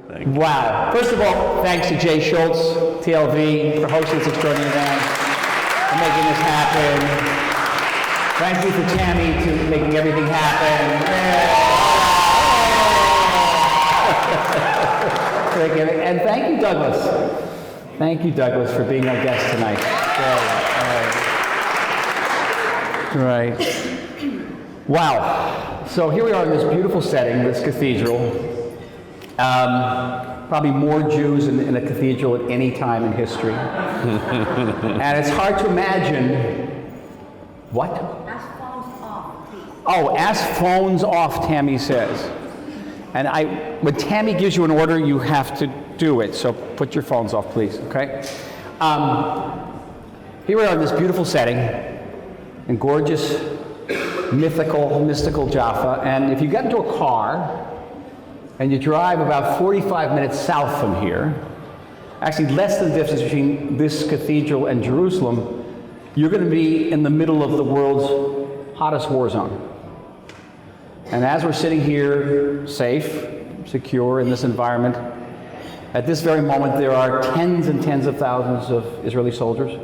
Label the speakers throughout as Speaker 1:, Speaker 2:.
Speaker 1: Thank you.
Speaker 2: Wow. First of all, thanks to Jay Schultz, TLV, for hosting this extraordinary event, for making this happen. Thank you for Tammy to making everything happen. And thank you, Douglas. Thank you, Douglas, for being our guest tonight. Right. Wow. So here we are in this beautiful setting, this cathedral. Probably more Jews in a cathedral at any time in history. And it's hard to imagine. What?
Speaker 3: Ask phones off, please.
Speaker 2: Oh, ask phones off, Tammy says. And when Tammy gives you an order, you have to do it. So put your phones off, please, okay? Here we are in this beautiful setting in gorgeous, mystical Jaffa. And if you get into a car and you drive about 45 minutes south from here, actually less than the distance between this cathedral and Jerusalem, you're going to be in the middle of the world's hottest war zone. And as we're sitting here, safe, secure in this environment, at this very moment there are tens and tens of thousands of Israeli soldiers,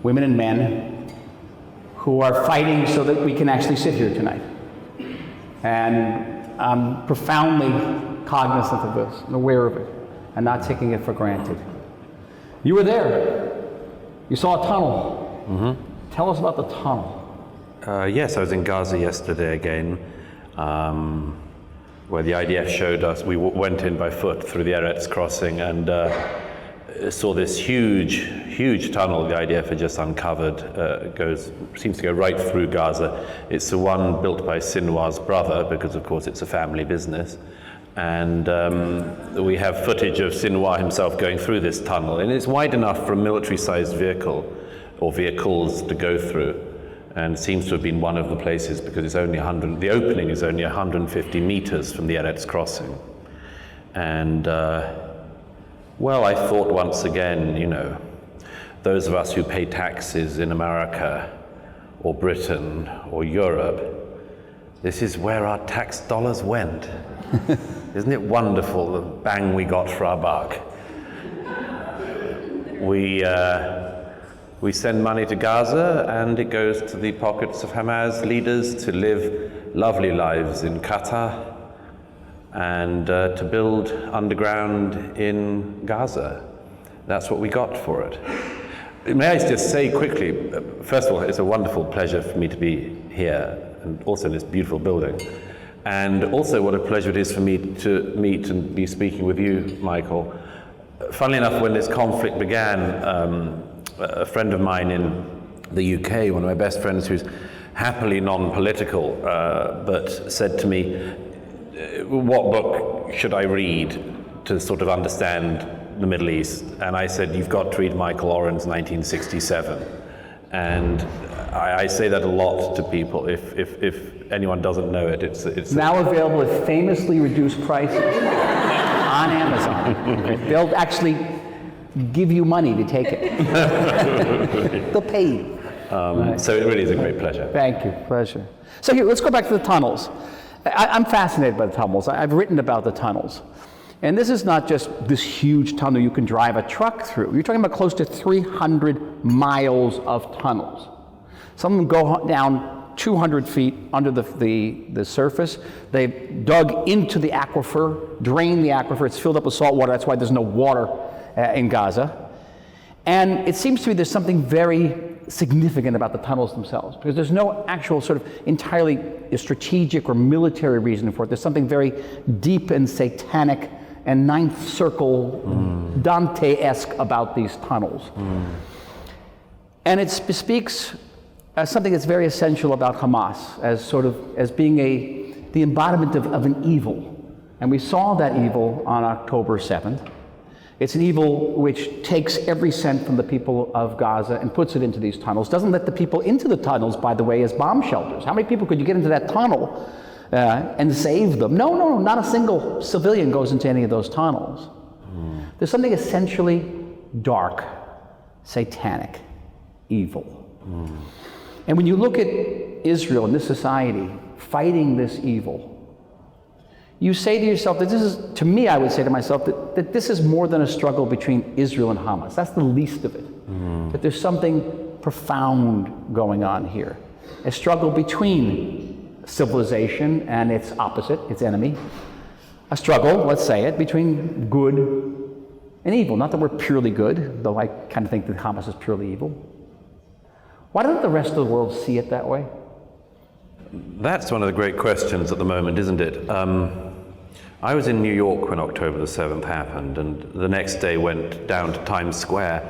Speaker 2: women and men, who are fighting so that we can actually sit here tonight. And I'm profoundly cognizant of this, and aware of it, and not taking it for granted. You were there. You saw a tunnel.
Speaker 1: Mm-hmm.
Speaker 2: Tell us about the tunnel.
Speaker 1: Yes, I was in Gaza yesterday again, where the IDF showed us. We went in by foot through the Eretz crossing and saw this huge tunnel the IDF had just uncovered. Seems to go right through Gaza. It's the one built by Sinwar's brother, because of course it's a family business. And we have footage of Sinwar himself going through this tunnel, and it's wide enough for a military-sized vehicle or vehicles to go through. And seems to have been one of the places, because it's only the opening is only 150 meters from the Eretz crossing. And well, I thought once again, you know, those of us who pay taxes in America or Britain or Europe, this is where our tax dollars went. Isn't it wonderful, the bang we got for our buck? We send money to Gaza, and it goes to the pockets of Hamas leaders to live lovely lives in Qatar and to build underground in Gaza. That's what we got for it. May I just say quickly, first of all, it's a wonderful pleasure for me to be here, and also in this beautiful building. And also what a pleasure it is for me to meet and be speaking with you, Michael. Funnily enough, when this conflict began, a friend of mine in the UK, one of my best friends who's happily non-political, but said to me, what book should I read to sort of understand the Middle East? And I said, you've got to read Michael Oren's 1967. And I say that a lot to people. If anyone doesn't know it, it's
Speaker 2: now available at famously reduced prices on Amazon. They'll actually give you money to take it. They'll pay you. Right.
Speaker 1: So it really is a great pleasure.
Speaker 2: Thank you, pleasure. So here, let's go back to the tunnels. I'm fascinated by the tunnels. I've written about the tunnels. And this is not just this huge tunnel you can drive a truck through. You're talking about close to 300 miles of tunnels. Some of them go down 200 feet under the surface. They've dug into the aquifer, drained the aquifer. It's filled up with salt water. That's why there's no water in Gaza. And it seems to me there's something very significant about the tunnels themselves, because there's no actual sort of entirely strategic or military reason for it. There's something very deep and satanic and Ninth Circle Dante-esque about these tunnels. And it speaks as something that's very essential about Hamas, as being the embodiment of an evil. And we saw that evil on October 7th. It's an evil which takes every cent from the people of Gaza and puts it into these tunnels. Doesn't let the people into the tunnels, by the way, as bomb shelters. How many people could you get into that tunnel and save them? No, not a single civilian goes into any of those tunnels. There's something essentially dark, satanic, evil. And when you look at Israel and this society fighting this evil, you say to yourself that this is, to me, I would say to myself that this is more than a struggle between Israel and Hamas. That's the least of it. That there's something profound going on here. A struggle between civilization and its opposite, its enemy. A struggle, let's say it, between good and evil. Not that we're purely good, though I kind of think that Hamas is purely evil. Why doesn't the rest of the world see it that way?
Speaker 1: That's one of the great questions at the moment, isn't it? I was in New York when October the 7th happened, and the next day went down to Times Square,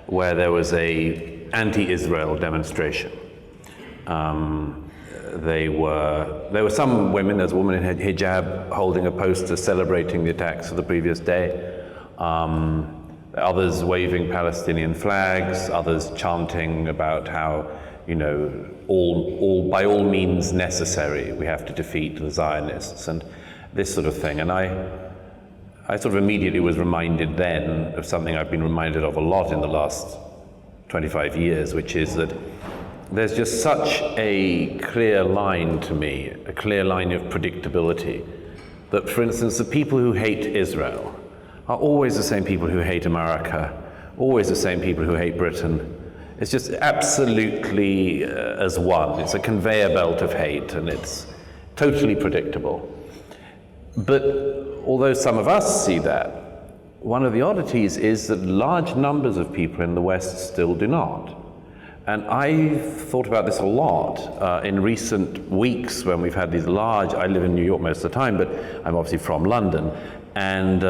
Speaker 1: where there was a anti-Israel demonstration. There were some women, there's a woman in hijab holding a poster celebrating the attacks of the previous day, others waving Palestinian flags, others chanting about how, you know, by all means necessary, we have to defeat the Zionists and this sort of thing. And I sort of immediately was reminded then of something I've been reminded of a lot in the last 25 years, which is that there's just such a clear line to me, a clear line of predictability, that, for instance, the people who hate Israel are always the same people who hate America, always the same people who hate Britain. It's just absolutely as one. It's a conveyor belt of hate, and it's totally predictable. But although some of us see that, one of the oddities is that large numbers of people in the West still do not. And I've thought about this a lot in recent weeks when we've had these large, I live in New York most of the time, but I'm obviously from London. And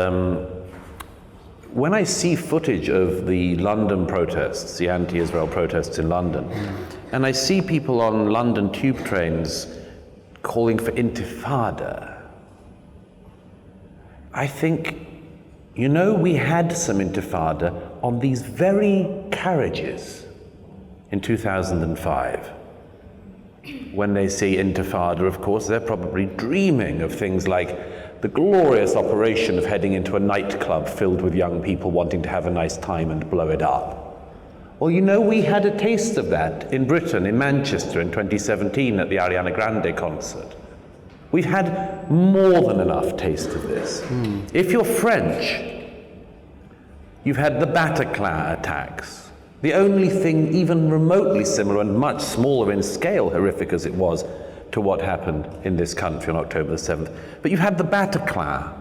Speaker 1: when I see footage of the London protests, the anti-Israel protests in London, and I see people on London tube trains calling for intifada, I think, you know, we had some intifada on these very carriages in 2005. When they say intifada, of course, they're probably dreaming of things like the glorious operation of heading into a nightclub filled with young people wanting to have a nice time and blow it up. Well, you know, we had a taste of that in Britain, in Manchester in 2017 at the Ariana Grande concert. We've had more than enough taste of this. If you're French, you've had the Bataclan attacks. The only thing even remotely similar and much smaller in scale, horrific as it was, to what happened in this country on October the 7th. But you've had the Bataclan.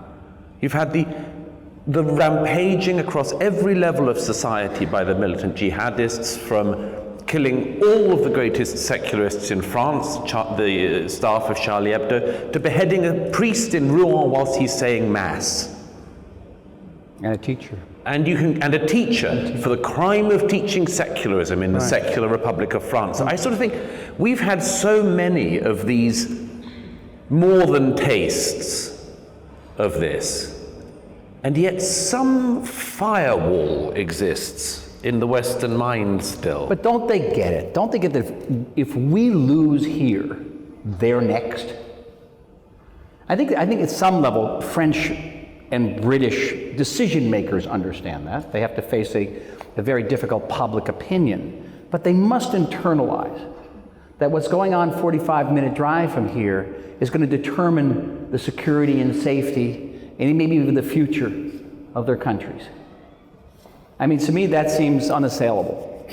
Speaker 1: You've had the rampaging across every level of society by the militant jihadists, from killing all of the greatest secularists in France, the staff of Charlie Hebdo, to beheading a priest in Rouen whilst he's saying mass.
Speaker 2: And a teacher.
Speaker 1: And a teacher for the crime of teaching secularism in the secular Republic of France. I sort of think we've had so many of these more than tastes of this, and yet some firewall exists in the Western mind still.
Speaker 2: But don't they get it? Don't they get that if we lose here, they're next? I think at some level, French and British decision makers understand that. They have to face a very difficult public opinion, but they must internalize that what's going on 45-minute drive from here is going to determine the security and safety and maybe even the future of their countries. I mean, to me, that seems unassailable.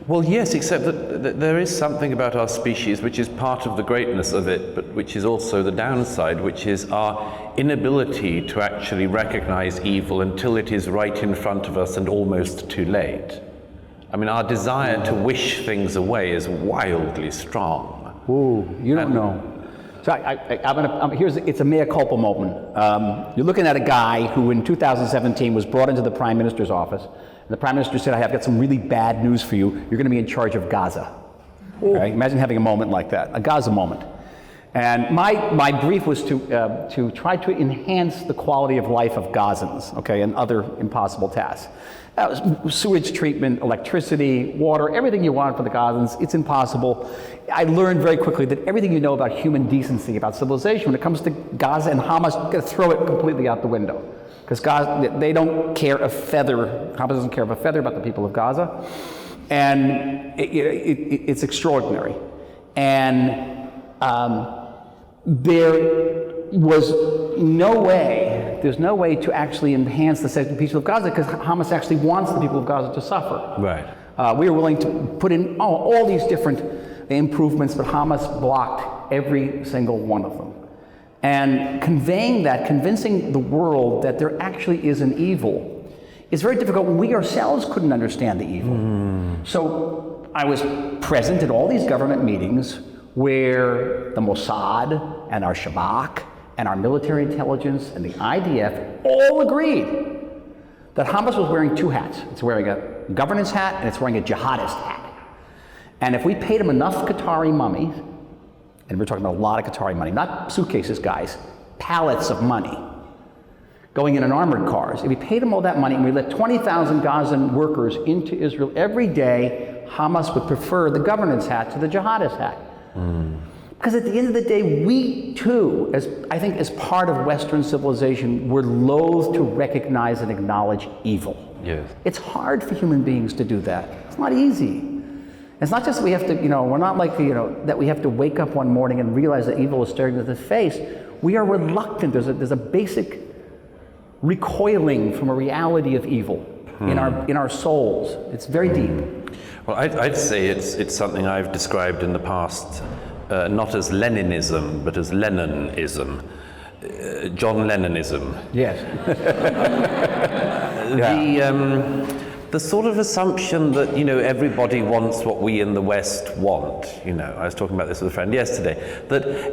Speaker 1: Well, yes, except that there is something about our species which is part of the greatness of it, but which is also the downside, which is our inability to actually recognize evil until it is right in front of us and almost too late. I mean, our desire to wish things away is wildly strong.
Speaker 2: Ooh, you don't know. So it's a mea culpa moment. You're looking at a guy who in 2017 was brought into the Prime Minister's office. And the Prime Minister said, I've got some really bad news for you. You're going to be in charge of Gaza. Okay? Imagine having a moment like that, a Gaza moment. And my brief was to try to enhance the quality of life of Gazans, okay, and other impossible tasks. That was sewage treatment, electricity, water, everything you want for the Gazans. It's impossible. I learned very quickly that everything you know about human decency, about civilization, when it comes to Gaza and Hamas, you've got to throw it completely out the window. Because they don't care a feather, Hamas doesn't care a feather about the people of Gaza. And it's extraordinary. And there's no way to actually enhance the safety and peace of Gaza because Hamas actually wants the people of Gaza to suffer.
Speaker 1: Right.
Speaker 2: We were willing to put in all these different improvements, but Hamas blocked every single one of them. And convincing the world that there actually is an evil is very difficult when we ourselves couldn't understand the evil. So I was present at all these government meetings where the Mossad and our Shabak and our military intelligence and the IDF all agreed that Hamas was wearing two hats. It's wearing a governance hat and it's wearing a jihadist hat. And if we paid them enough Qatari money, and we're talking about a lot of Qatari money, not suitcases, guys, pallets of money, going in armored cars. If we paid them all that money and we let 20,000 Gazan workers into Israel every day, Hamas would prefer the governance hat to the jihadist hat. Because at the end of the day, we too, as part of Western civilization, we're loath to recognize and acknowledge evil.
Speaker 1: Yes.
Speaker 2: It's hard for human beings to do that. It's not easy. It's not just we have to, we're not like, that we have to wake up one morning and realize that evil is staring us in the face. We are reluctant. There's a basic recoiling from a reality of evil in our souls. It's very deep.
Speaker 1: Well, I'd say it's something I've described in the past, not as Leninism, but as Lennonism. John Lennonism.
Speaker 2: Yes.
Speaker 1: The sort of assumption that, everybody wants what we in the West want. I was talking about this with a friend yesterday, that,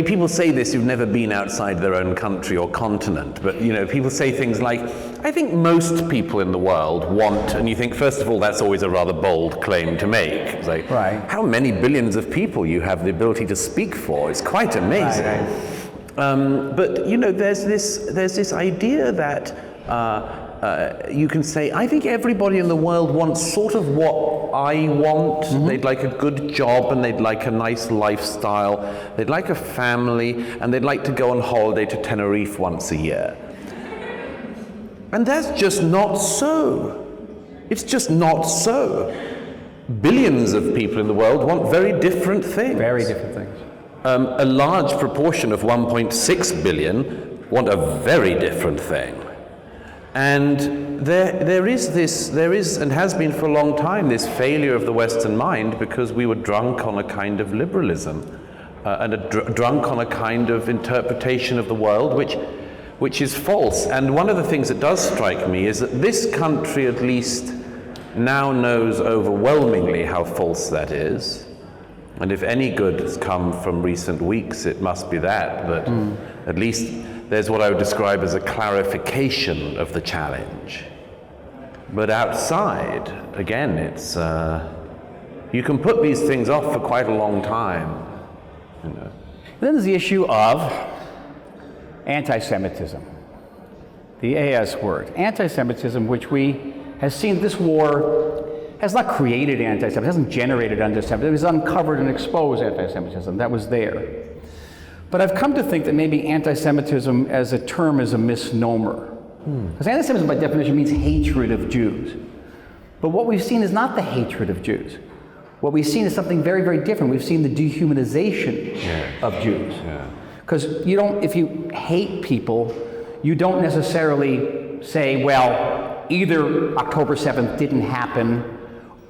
Speaker 1: people say this who've never been outside their own country or continent, but, people say things like, I think most people in the world want, and you think, first of all, that's always a rather bold claim to make. It's like,
Speaker 2: right.
Speaker 1: How many billions of people you have the ability to speak for is quite amazing. Right. But, there's this idea that you can say, I think everybody in the world wants sort of what I want. They'd like a good job and they'd like a nice lifestyle. They'd like a family and they'd like to go on holiday to Tenerife once a year. And that's just not so. It's just not so. Billions of people in the world want very different things.
Speaker 2: Very different things.
Speaker 1: A large proportion of 1.6 billion want a very different thing. And there is and has been for a long time this failure of the Western mind because we were drunk on a kind of liberalism and drunk on a kind of interpretation of the world which is false. And one of the things that does strike me is that this country at least now knows overwhelmingly how false that is. And if any good has come from recent weeks, it must be that at least there's what I would describe as a clarification of the challenge. But outside, again, it's you can put these things off for quite a long time.
Speaker 2: And then there's the issue of anti-Semitism, the AS word. Anti-Semitism, which we have seen this war has not created anti-Semitism, hasn't generated anti-Semitism, it has uncovered and exposed anti-Semitism. That was there. But I've come to think that maybe anti-Semitism as a term is a misnomer. Because anti-Semitism by definition means hatred of Jews. But what we've seen is not the hatred of Jews. What we've seen is something very, very different. We've seen the dehumanization of Jews. Because if you hate people, you don't necessarily say, well, either October 7th didn't happen,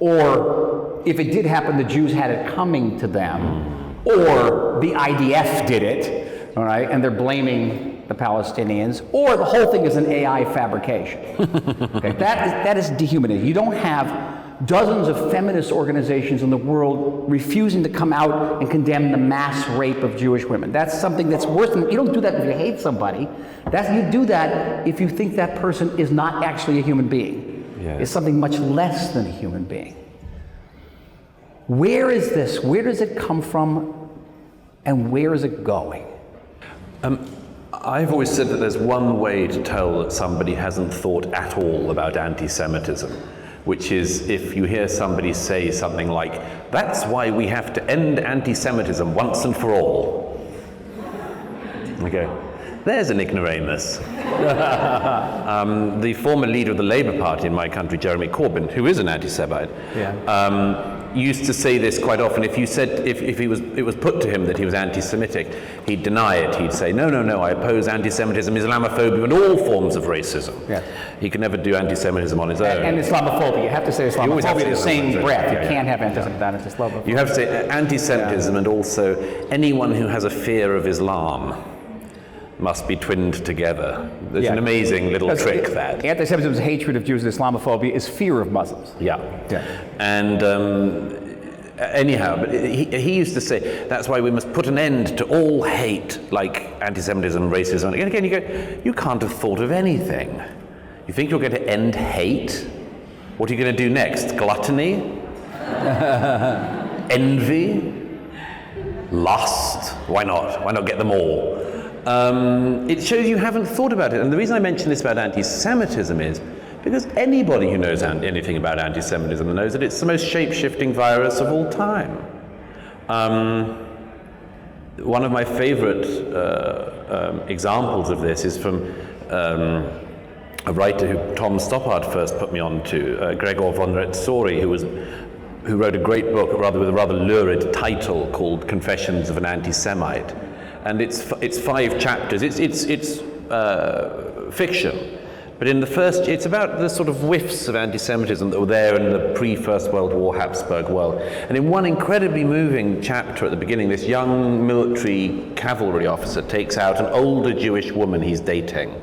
Speaker 2: or if it did happen, the Jews had it coming to them. Or the IDF did it, all right, and they're blaming the Palestinians, or the whole thing is an AI fabrication. Okay? That is dehumanizing. You don't have dozens of feminist organizations in the world refusing to come out and condemn the mass rape of Jewish women. That's something that's worse than, you don't do that if you hate somebody. You do that if you think that person is not actually a human being.
Speaker 1: Yes.
Speaker 2: It's something much less than a human being. Where is this? Where does it come from? And where is it going?
Speaker 1: I've always said that there's one way to tell that somebody hasn't thought at all about anti-Semitism, which is if you hear somebody say something like, that's why we have to end anti-Semitism once and for all. Okay, there's an ignoramus. The former leader of the Labour Party in my country, Jeremy Corbyn, who is an anti-Semite, used to say this quite often. If you said, if it was put to him that he was anti-Semitic, he'd deny it. He'd say, no, I oppose anti-Semitism, Islamophobia, and all forms of racism.
Speaker 2: Yeah.
Speaker 1: He could never do anti-Semitism on his own.
Speaker 2: And Islamophobia. You have to say Islamophobia in the same breath. You can't have anti-Islamophobia.
Speaker 1: You have to say anti-Semitism and also anyone who has a fear of Islam must be twinned together. There's an amazing little trick that.
Speaker 2: Anti-Semitism's hatred of Jews and Islamophobia is fear of Muslims.
Speaker 1: Yeah. And anyhow, but he used to say, that's why we must put an end to all hate, like anti-Semitism, racism. And again, you go, you can't have thought of anything. You think you're going to end hate? What are you going to do next? Gluttony? Envy? Lust? Why not? Why not get them all? It shows you haven't thought about it. And the reason I mention this about anti-Semitism is because anybody who knows anything about anti-Semitism knows that it's the most shape-shifting virus of all time. One of my favorite examples of this is from a writer who Tom Stoppard first put me on to, Gregor von Retzori, who wrote a great book, with a rather lurid title called Confessions of an Anti-Semite. And it's 5 chapters. It's fiction, but in the first, it's about the sort of whiffs of anti-Semitism that were there in the pre-First World War Habsburg world. And in one incredibly moving chapter at the beginning, this young military cavalry officer takes out an older Jewish woman he's dating.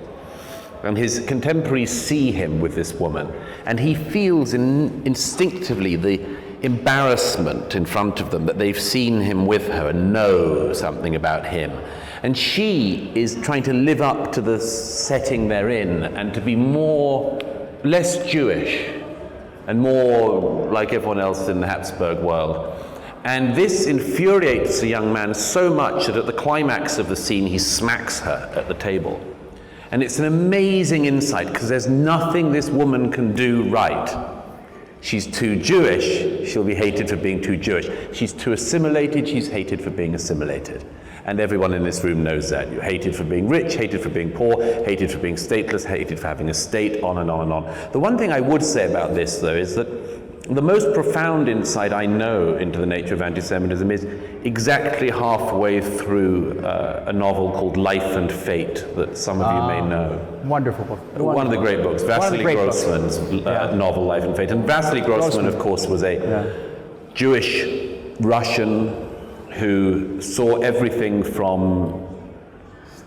Speaker 1: And his contemporaries see him with this woman, and he feels instinctively the embarrassment in front of them that they've seen him with her and know something about him. And she is trying to live up to the setting they're in and to be less Jewish and more like everyone else in the Habsburg world. And this infuriates the young man so much that at the climax of the scene he smacks her at the table. And it's an amazing insight because there's nothing this woman can do right. She's too Jewish, she'll be hated for being too Jewish. She's too assimilated, she's hated for being assimilated. And everyone in this room knows that. You're hated for being rich, hated for being poor, hated for being stateless, hated for having a state, on and on and on. The one thing I would say about this, though, is that the most profound insight I know into the nature of anti-Semitism is exactly halfway through a novel called Life and Fate that some of you may know.
Speaker 2: Wonderful book.
Speaker 1: One of the great books, Vasily Grossman's novel Life and Fate. And Vasily Grossman, of course, was a Jewish Russian who saw everything from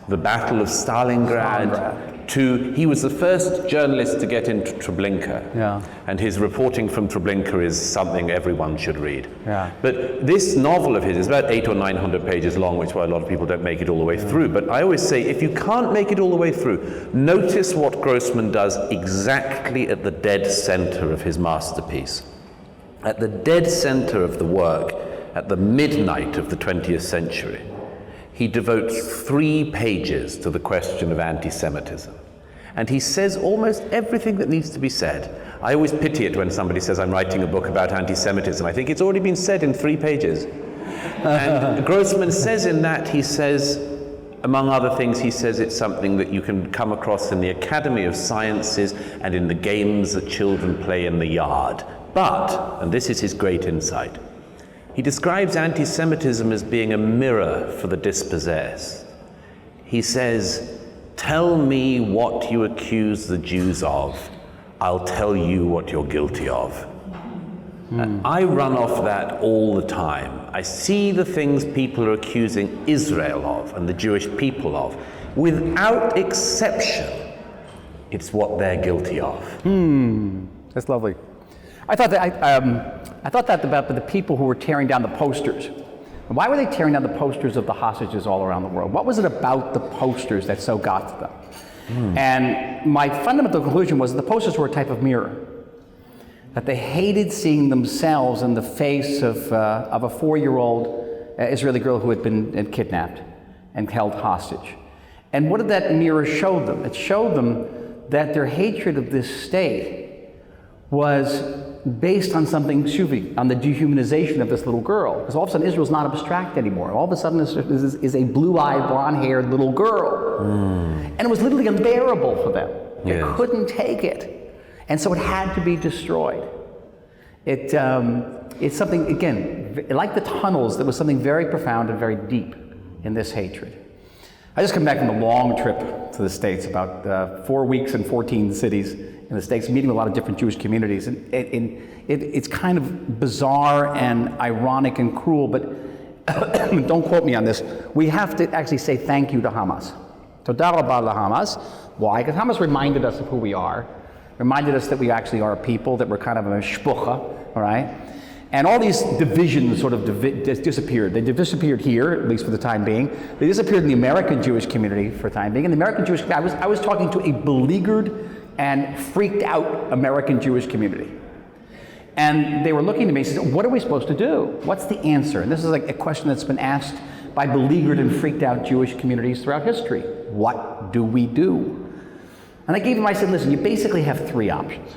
Speaker 1: the Battle of Stalingrad to, he was the first journalist to get into Treblinka. And his reporting from Treblinka is something everyone should read. But this novel of his is about 800 or 900 pages long, which is why a lot of people don't make it all the way through. But I always say, if you can't make it all the way through, notice what Grossman does exactly at the dead center of his masterpiece. At the dead center of the work, at the midnight of the 20th century, he devotes 3 pages to the question of anti-Semitism. And he says almost everything that needs to be said. I always pity it when somebody says, I'm writing a book about anti-Semitism. I think it's already been said in 3 pages. And Grossman says in that, he says, among other things, he says it's something that you can come across in the Academy of Sciences and in the games that children play in the yard. But, and this is his great insight, he describes anti-Semitism as being a mirror for the dispossessed. He says, tell me what you accuse the Jews of, I'll tell you what you're guilty of. I run off that all the time. I see the things people are accusing Israel of and the Jewish people of. Without exception, it's what they're guilty of.
Speaker 2: That's lovely. I thought that about the people who were tearing down the posters. Why were they tearing down the posters of the hostages all around the world? What was it about the posters that so got to them? And my fundamental conclusion was that the posters were a type of mirror. That they hated seeing themselves in the face of a 4-year-old Israeli girl who had been kidnapped and held hostage. And what did that mirror show them? It showed them that their hatred of this state was based on something shuvi, on the dehumanization of this little girl. Because all of a sudden Israel's not abstract anymore. All of a sudden is a blue-eyed, blonde-haired little girl. And it was literally unbearable for them. They couldn't take it. And so it had to be destroyed. It's something, again, like the tunnels, there was something very profound and very deep in this hatred. I just come back from a long trip to the States, about 4 weeks in 14 cities in the States, meeting a lot of different Jewish communities. And it's kind of bizarre and ironic and cruel, but don't quote me on this. We have to actually say thank you to Hamas. Toda rabah laHamas. Why? Because Hamas reminded us of who we are, reminded us that we actually are a people, that we're kind of a shpucha, all right? And all these divisions sort of disappeared. They disappeared here, at least for the time being. They disappeared in the American Jewish community for the time being. In the American Jewish community, I was talking to a beleaguered and freaked out American Jewish community. And they were looking to me and said, what are we supposed to do? What's the answer? And this is like a question that's been asked by beleaguered and freaked out Jewish communities throughout history. What do we do? And I gave them, I said, listen, you basically have 3 options.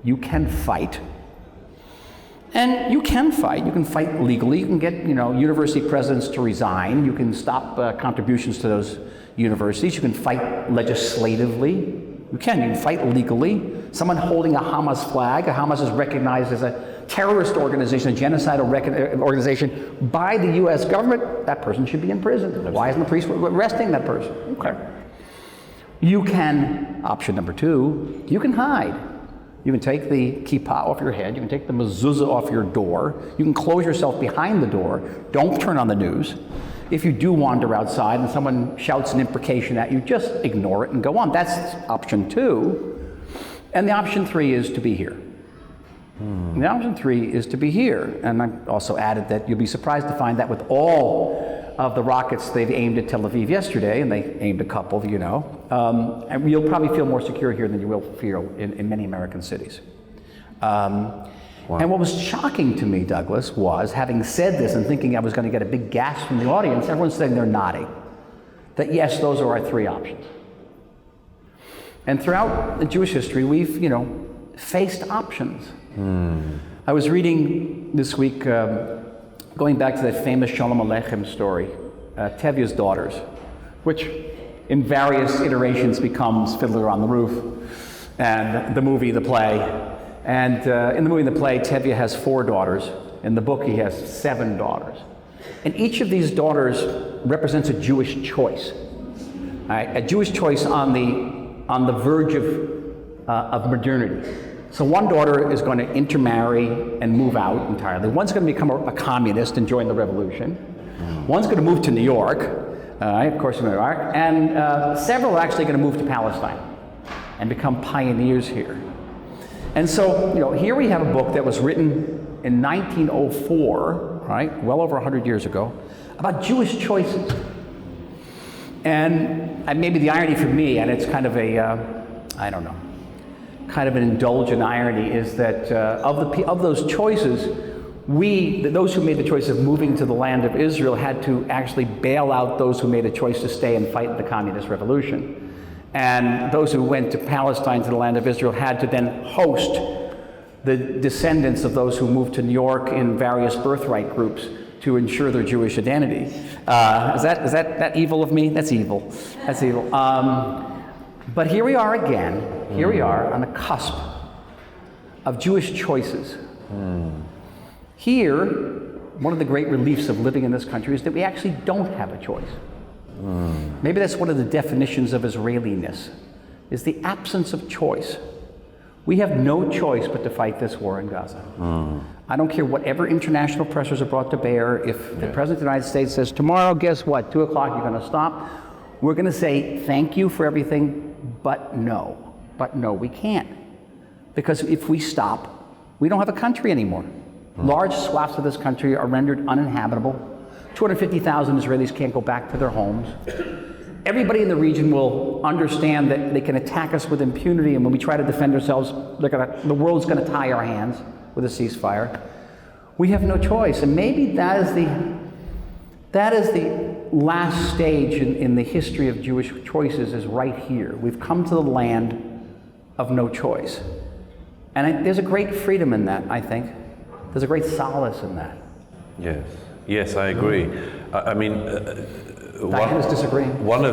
Speaker 2: You can fight. And you can fight. You can fight legally. You can get, university presidents to resign. You can stop contributions to those universities. You can fight legislatively. You can fight legally. Someone holding a Hamas flag. Hamas is recognized as a terrorist organization, a genocidal organization by the U.S. government. That person should be in prison. Why isn't the police arresting that person? Okay. You can, option number 2, you can hide. You can take the kippah off your head. You can take the mezuzah off your door. You can close yourself behind the door. Don't turn on the news. If you do wander outside and someone shouts an imprecation at you, just ignore it and go on. That's option 2. And the option 3 is to be here. And the option 3 is to be here. And I also added that you'll be surprised to find that with all of the rockets they've aimed at Tel Aviv yesterday, and they aimed a couple, and you'll probably feel more secure here than you will feel in many American cities. Wow. And what was shocking to me, Douglas, was having said this and thinking I was going to get a big gasp from the audience, everyone's saying they're nodding. That yes, those are our 3 options. And throughout the Jewish history, we've, faced options. I was reading this week, going back to that famous Shalom Aleichem story, Tevye's daughters, which in various iterations becomes Fiddler on the Roof, and the movie, the play. And in the movie and the play, Tevye has 4 daughters. In the book, he has 7 daughters. And each of these daughters represents a Jewish choice, right? A Jewish choice on the verge of modernity. So one daughter is going to intermarry and move out entirely. One's going to become a communist and join the revolution. One's going to move to New York, of course, New York, and several are actually going to move to Palestine and become pioneers here. And so, here we have a book that was written in 1904, right, well over 100 years ago, about Jewish choices. And maybe the irony for me, and it's kind of kind of an indulgent irony, is that of those choices, those who made the choice of moving to the land of Israel had to actually bail out those who made a choice to stay and fight the communist revolution. And those who went to Palestine, to the land of Israel, had to then host the descendants of those who moved to New York in various birthright groups to ensure their Jewish identity. Is that evil of me? That's evil. That's evil. But here we are again. Here we are on the cusp of Jewish choices. Here, one of the great reliefs of living in this country is that we actually don't have a choice. Maybe that's one of the definitions of Israeliness, is the absence of choice. We have no choice but to fight this war in Gaza. I don't care whatever international pressures are brought to bear. If the President of the United States says, tomorrow, guess what, 2 o'clock, you're going to stop, we're going to say thank you for everything, but no. But no, we can't. Because if we stop, we don't have a country anymore. Large swaths of this country are rendered uninhabitable. 250,000 Israelis can't go back to their homes. Everybody in the region will understand that they can attack us with impunity, and when we try to defend ourselves, the world's going to tie our hands with a ceasefire. We have no choice, and maybe that is the last stage in the history of Jewish choices, is right here. We've come to the land of no choice. And there's a great freedom in that, I think. There's a great solace in that.
Speaker 1: Yes, I agree. I mean,
Speaker 2: Diana's disagreeing.
Speaker 1: One of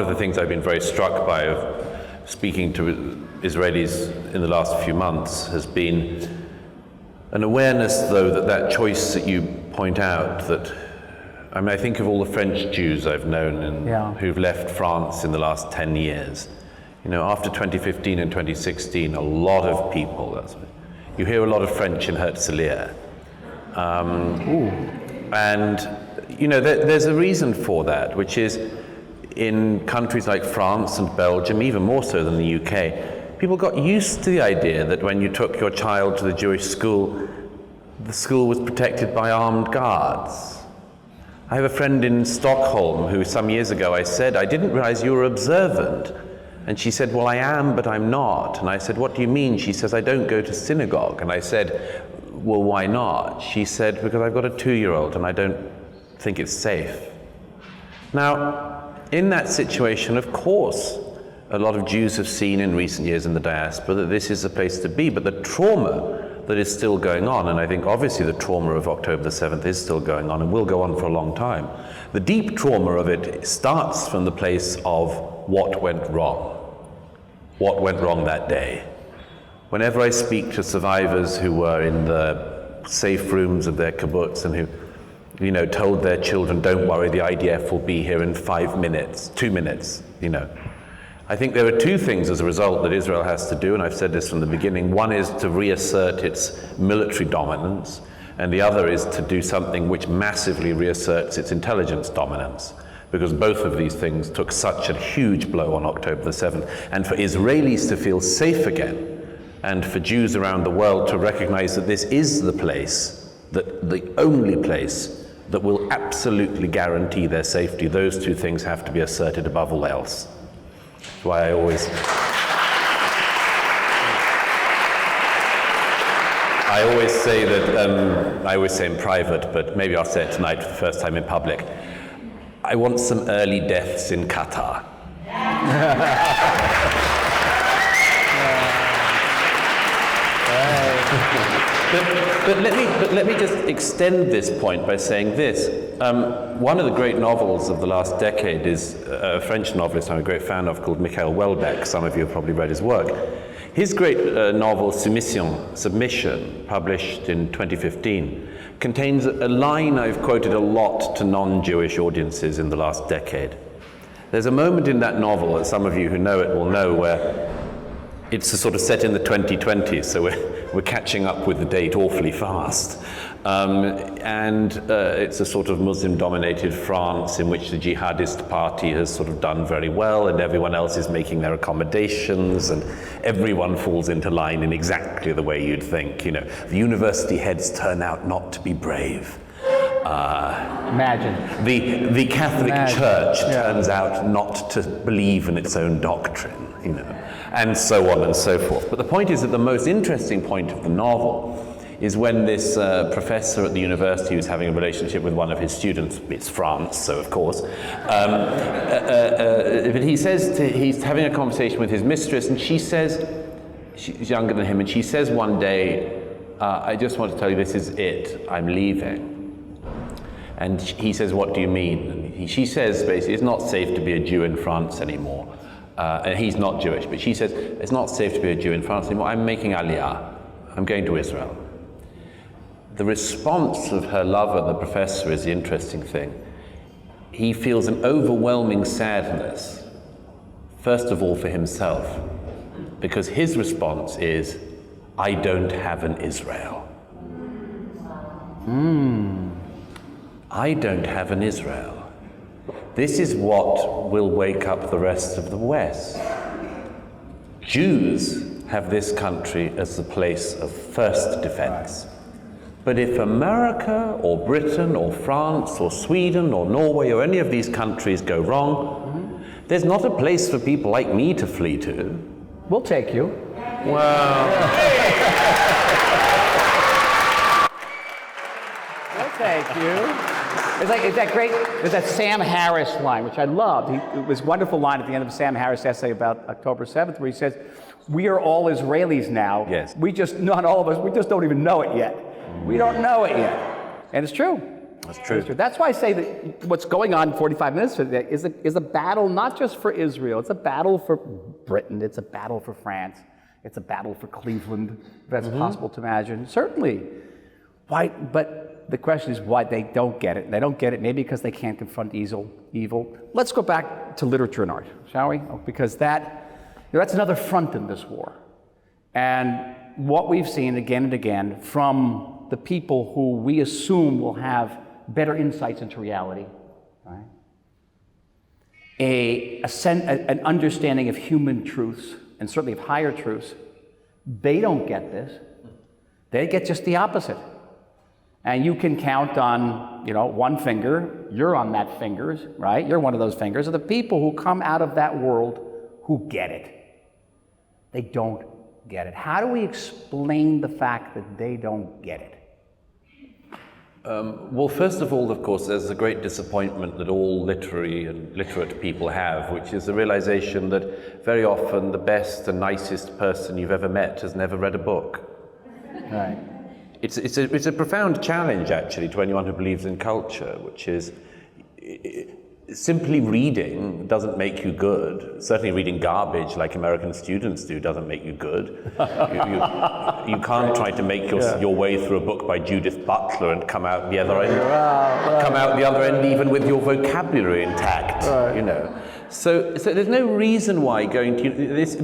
Speaker 1: the things I've been very struck by of speaking to Israelis in the last few months has been an awareness, though, that choice that you point out, that I think of all the French Jews I've known who've left France in the last 10 years. After 2015 and 2016, a lot of people, you hear a lot of French in Herzliya. And, there's a reason for that, which is in countries like France and Belgium, even more so than the UK, people got used to the idea that when you took your child to the Jewish school, the school was protected by armed guards. I have a friend in Stockholm who some years ago I said, I didn't realize you were observant. And she said, well, I am, but I'm not. And I said, what do you mean? She says, I don't go to synagogue. And I said, well, why not? She said, because I've got a 2-year-old and I don't think it's safe. Now, in that situation, of course, a lot of Jews have seen in recent years in the diaspora that this is a place to be, but the trauma that is still going on, and I think obviously the trauma of October the 7th is still going on and will go on for a long time. The deep trauma of it starts from the place of what went wrong. What went wrong that day? Whenever I speak to survivors who were in the safe rooms of their kibbutz and who, told their children, don't worry, the IDF will be here in 5 minutes, 2 minutes, I think there are two things as a result that Israel has to do, and I've said this from the beginning. One is to reassert its military dominance, and the other is to do something which massively reasserts its intelligence dominance, because both of these things took such a huge blow on October the 7th. And for Israelis to feel safe again, and for Jews around the world to recognize that this is the place, the only place that will absolutely guarantee their safety, those two things have to be asserted above all else. That's why I always say that, I always say in private, but maybe I'll say it tonight for the first time in public, I want some early deaths in Qatar. But let me just extend this point by saying this. One of the great novels of the last decade is a French novelist I'm a great fan of called Michael Houellebecq. Some of you have probably read his work. His great novel Submission, published in 2015, contains a line I've quoted a lot to non-Jewish audiences in the last decade. There's a moment in that novel, that some of you who know it will know, where it's a sort of set in the 2020s, so we're catching up with the date awfully fast. It's a sort of Muslim-dominated France in which the jihadist party has sort of done very well, and everyone else is making their accommodations, and everyone falls into line in exactly the way you'd think. The university heads turn out not to be brave.
Speaker 2: Imagine.
Speaker 1: The Catholic Church turns out not to believe in its own doctrine, and so on and so forth. But the point is that the most interesting point of the novel is when this professor at the university who's having a relationship with one of his students, it's France, so of course, but he says he's having a conversation with his mistress, and she says, she's younger than him, and she says one day, I just want to tell you this is it, I'm leaving. And he says, what do you mean? And she says, basically, it's not safe to be a Jew in France anymore. And he's not Jewish, but she says, it's not safe to be a Jew in France anymore. I'm making Aliyah. I'm going to Israel. The response of her lover, the professor, is the interesting thing. He feels an overwhelming sadness, first of all for himself, because his response is, I don't have an Israel. I don't have an Israel. This is what will wake up the rest of the West. Jews have this country as the place of first defense. But if America or Britain or France or Sweden or Norway or any of these countries go wrong, there's not a place for people like me to flee to.
Speaker 2: We'll take you.
Speaker 1: Well...
Speaker 2: We'll take you. It's that great, there's that Sam Harris line, which I loved. It was a wonderful line at the end of Sam Harris' essay about October 7th, where he says, we are all Israelis now.
Speaker 1: Yes.
Speaker 2: Not all of us, we just don't even know it yet. We don't know it yet. And it's true.
Speaker 1: That's true.
Speaker 2: That's why I say that what's going on in 45 minutes today is a battle not just for Israel, it's a battle for Britain, it's a battle for France, it's a battle for Cleveland, if that's possible to imagine. Certainly. Why? But the question is why they don't get it. They don't get it maybe because they can't confront evil. Let's go back to literature and art, shall we? Because that's another front in this war. And what we've seen again and again from the people who we assume will have better insights into reality, right? An understanding of human truths, and certainly of higher truths, they don't get this. They get just the opposite. And you can count on, one finger, you're on that fingers, right? You're one of those fingers, of the people who come out of that world who get it. They don't get it. How do we explain the fact that they don't get it?
Speaker 1: Well, first of all, of course, there's a great disappointment that all literary and literate people have, which is the realization that very often the best and nicest person you've ever met has never read a book.
Speaker 2: Right.
Speaker 1: It's a profound challenge, actually, to anyone who believes in culture, which is simply reading doesn't make you good. Certainly reading garbage like American students do doesn't make you good. You can't try to make your way through a book by Judith Butler and come out the other end, even with your vocabulary intact, So there's no reason why going to this.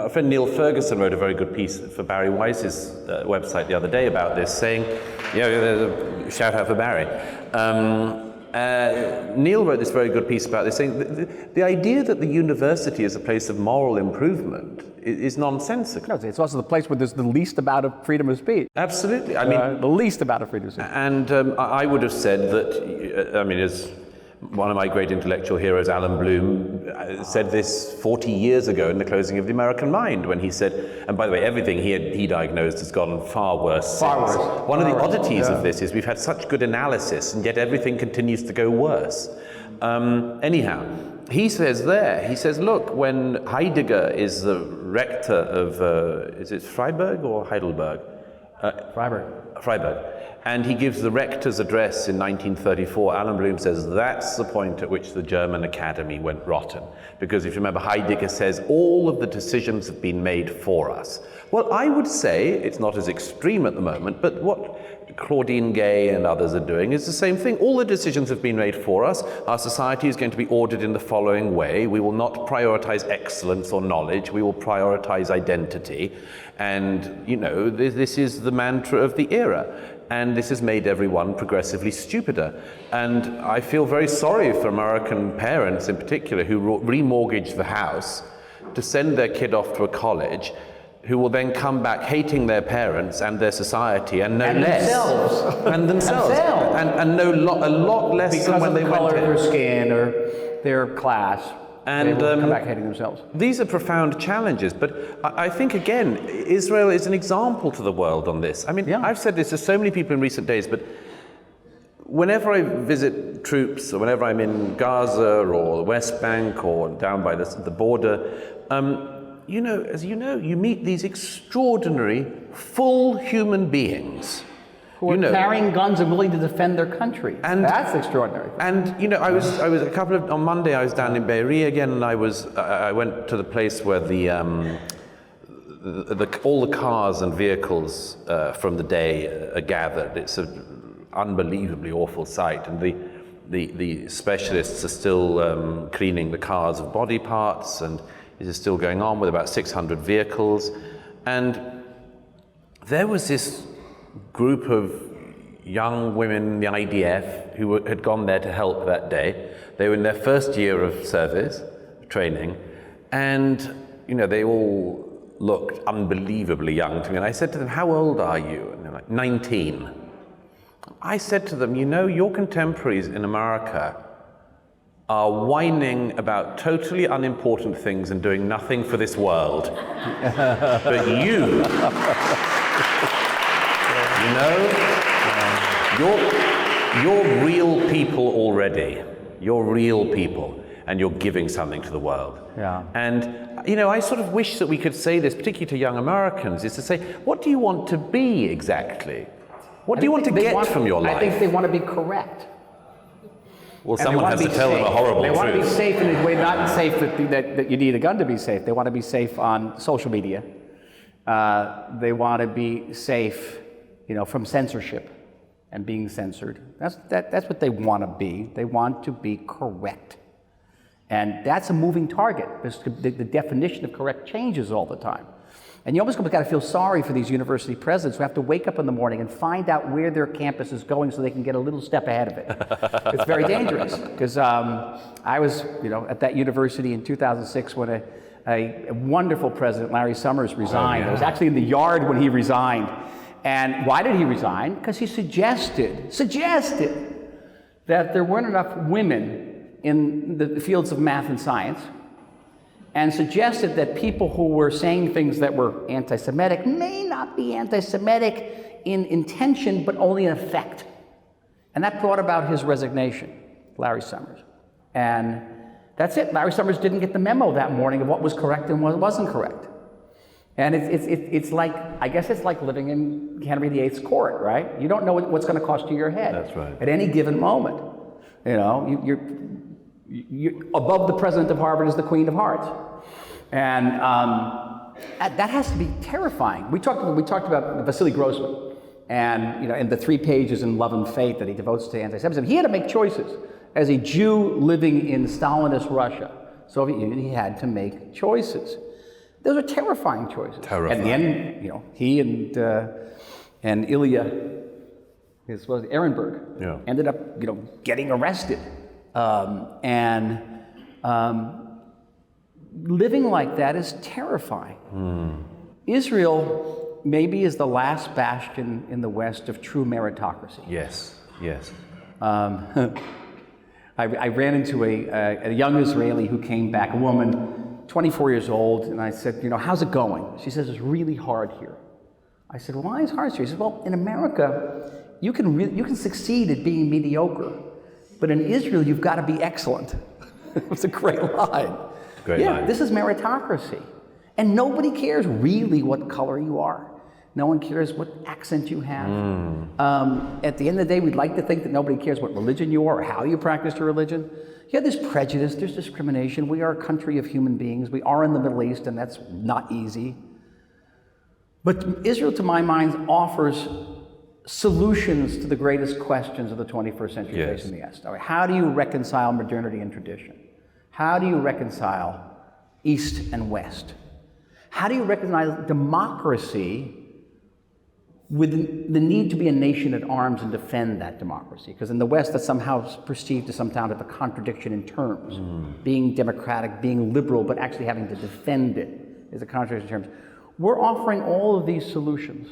Speaker 1: Our friend Neil Ferguson wrote a very good piece for Barry Weiss's website the other day about this, saying, shout out for Barry. Neil wrote this very good piece about this, saying the idea that the university is a place of moral improvement is nonsensical.
Speaker 2: No, it's also the place where there's the least amount of freedom of speech.
Speaker 1: Absolutely. I mean,
Speaker 2: the least amount of freedom of speech.
Speaker 1: And I would have said that, as one of my great intellectual heroes, Alan Bloom, said this 40 years ago in The Closing of the American Mind, when he said, and by the way, everything he diagnosed has gotten far worse since. One of the oddities of this is we've had such good analysis, and yet everything continues to go worse. Anyhow, he says, look, when Heidegger is the rector of, is it Freiburg or Heidelberg? Freiburg. And he gives the rector's address in 1934. Alan Bloom says that's the point at which the German Academy went rotten. Because if you remember, Heidegger says all of the decisions have been made for us. Well, I would say it's not as extreme at the moment, but what Claudine Gay and others are doing is the same thing. All the decisions have been made for us. Our society is going to be ordered in the following way. We will not prioritize excellence or knowledge. We will prioritize identity. And, this is the mantra of the era. And this has made everyone progressively stupider. And I feel very sorry for American parents in particular who remortgage the house to send their kid off to a college, who will then come back hating their parents and their society and know less. And themselves. And know a lot less
Speaker 2: because
Speaker 1: than when they went in.
Speaker 2: Because of the color of their skin or their class.
Speaker 1: And
Speaker 2: they will come back hating themselves.
Speaker 1: These are profound challenges, but I think, again, Israel is an example to the world on this. I mean, I've said this to so many people in recent days, but whenever I visit troops, or whenever I'm in Gaza or the West Bank or down by the border, you meet these extraordinary, full human beings.
Speaker 2: Who are carrying guns and willing to defend their country. And that's extraordinary.
Speaker 1: And I was on Monday I was down in Beirut again, and I went to the place where all the cars and vehicles from the day are gathered. It's an unbelievably awful sight, and the specialists are still cleaning the cars of body parts, and this is still going on with about 600 vehicles. And there was this group of young women in the IDF who had gone there to help that day. They were in their first year of service, training, and they all looked unbelievably young to me. And I said to them, "How old are you?" And they're like, 19. I said to them, your contemporaries in America are whining about totally unimportant things and doing nothing for this world. But you're real people already. You're real people, and you're giving something to the world.
Speaker 2: Yeah.
Speaker 1: And, I sort of wish that we could say this, particularly to young Americans, is to say, what do you want to be exactly? What do you want to get from your life?
Speaker 2: I think they want to be correct.
Speaker 1: Well,
Speaker 2: And
Speaker 1: someone has to tell them a horrible
Speaker 2: truth. They want to be safe in a way, not safe that you need a gun to be safe. They want to be safe on social media. They want to be safe, from censorship and being censored. That's what they want to be. They want to be correct. And that's a moving target. The definition of correct changes all the time. And you almost got to feel sorry for these university presidents who have to wake up in the morning and find out where their campus is going so they can get a little step ahead of it. It's very dangerous, because I was, at that university in 2006 when a wonderful president, Larry Summers, resigned. I was actually in the yard when he resigned. And why did he resign? Because he suggested that there weren't enough women in the fields of math and science, and suggested that people who were saying things that were anti-Semitic may not be anti-Semitic in intention, but only in effect. And that brought about his resignation, Larry Summers. And that's it. Larry Summers didn't get the memo that morning of what was correct and what wasn't correct. And it's like, I guess it's like living in Henry VIII's court, right? You don't know what's going to cost you your head.
Speaker 1: That's right.
Speaker 2: At any given moment. You're above the president of Harvard is the Queen of Hearts. And that has to be terrifying. We talked about Vasily Grossman, and the 3 pages in Love and Faith that he devotes to anti-Semitism. He had to make choices. As a Jew living in Stalinist Russia, Soviet Union, he had to make choices. Those are terrifying choices.
Speaker 1: Terrifying.
Speaker 2: And then, he and Ilya, Ehrenberg, ended up, getting arrested. Living like that is terrifying. Israel maybe is the last bastion in the West of true meritocracy.
Speaker 1: Yes.
Speaker 2: I ran into a young Israeli who came back, a woman, 24 years old, and I said, how's it going? She says, it's really hard here. I said, well, why is it hard here? She said, well, in America, you can succeed at being mediocre, but in Israel, you've got to be excellent. It was a great line.
Speaker 1: Great line.
Speaker 2: This is meritocracy. And nobody cares really what color you are. No one cares what accent you have. At the end of the day, we'd like to think that nobody cares what religion you are or how you practice your religion. Yeah, there's prejudice, there's discrimination. We are a country of human beings. We are in the Middle East, and that's not easy. But Israel, to my mind, offers solutions to the greatest questions of the 21st century facing the East. All right, how do you reconcile modernity and tradition? How do you reconcile East and West? How do you reconcile democracy with the need to be a nation at arms and defend that democracy? Because in the West, that's somehow perceived as some kind of a contradiction in terms. Being democratic, being liberal, but actually having to defend it is a contradiction in terms. We're offering all of these solutions.